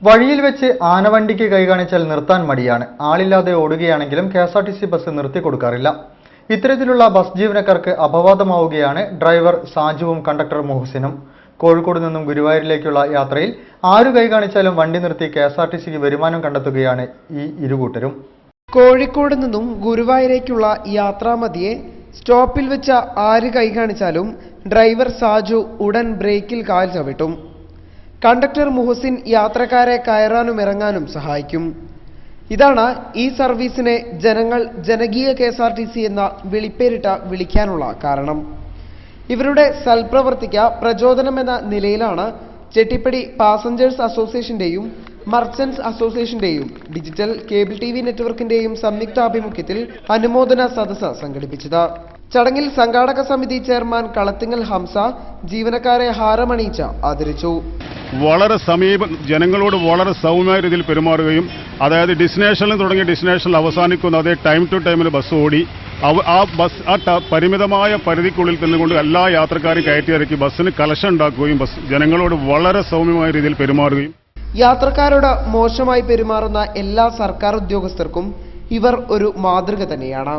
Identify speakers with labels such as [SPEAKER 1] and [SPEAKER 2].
[SPEAKER 1] വഴിയിൽ വെച്ച് ആനവണ്ടിക്ക് കൈകാണിച്ചാൽ നിർത്താൻ മടിയാണ്. ആളില്ലാതെ ഓടുകയാണെങ്കിലും KSRTC ബസ് നിർത്തിക്കൊടുക്കാറില്ല. ഇത്തരത്തിലുള്ള ബസ് ജീവനക്കാർക്ക് അപവാദമാവുകയാണ് ഡ്രൈവർ സാജുവും കണ്ടക്ടർ മുഹസിനും. കോഴിക്കോട് നിന്നും ഗുരുവായൂരിലേക്കുള്ള യാത്രയിൽ ആരു കൈകാണിച്ചാലും വണ്ടി നിർത്തി KSRTCക്ക് വരുമാനം കണ്ടെത്തുകയാണ് ഈ ഇരുകൂട്ടരും.
[SPEAKER 2] കോഴിക്കോട് നിന്നും ഗുരുവായൂരേക്കുള്ള യാത്രാമധ്യേ സ്റ്റോപ്പിൽ വെച്ച ആര് കൈകാണിച്ചാലും ഡ്രൈവർ സാജു ഉടൻ ബ്രേക്കിൽ കാൽ ചവിട്ടും. കണ്ടക്ടർ മുഹസിൻ യാത്രക്കാരെ കയറാനും ഇറങ്ങാനും സഹായിക്കും. ഇതാണ് ഈ സർവീസിനെ ജനങ്ങൾ ജനകീയ KSRTC എന്ന വിളിക്കാനുള്ള കാരണം. ഇവരുടെ സൽപ്രവർത്തിക്ക് പ്രചോദനമെന്ന നിലയിലാണ് ചെട്ടിപ്പടി പാസഞ്ചേഴ്സ് അസോസിയേഷന്റെയും മർച്ചന്റ്സ് അസോസിയേഷന്റെയും ഡിജിറ്റൽ കേബിൾ TV നെറ്റ്വർക്കിന്റെയും സംയുക്താഭിമുഖ്യത്തിൽ അനുമോദന സദസ്സ് സംഘടിപ്പിച്ചത്. ചടങ്ങിൽ സംഘാടക സമിതി ചെയർമാൻ കളത്തിങ്ങൽ ഹംസ ജീവനക്കാരെ ഹാരമണിയിച്ച് ആദരിച്ചു.
[SPEAKER 3] വളരെ ജനങ്ങളോട് വളരെ സൗമ്യമായ രീതിയിൽ പെരുമാറുകയും, അതായത് ഡെസ്റ്റിനേഷനിൽ തുടങ്ങിയ ഡെസ്റ്റിനേഷനിൽ അവസാനിക്കുന്ന അതേ ടൈം ടു ടൈമിൽ ബസ് ഓടി പരിമിതമായ പരിധിക്കുള്ളിൽ നിന്നുകൊണ്ട് എല്ലാ യാത്രക്കാരെയും കയറ്റിയിറക്കി ബസ്സിന് കളക്ഷൻ ഉണ്ടാക്കുകയും ജനങ്ങളോട് വളരെ സൗമ്യമായ രീതിയിൽ പെരുമാറുകയും.
[SPEAKER 2] യാത്രക്കാരോട് മോശമായി പെരുമാറുന്ന എല്ലാ സർക്കാർ ഉദ്യോഗസ്ഥർക്കും ഇവർ ഒരു മാതൃക തന്നെയാണ്.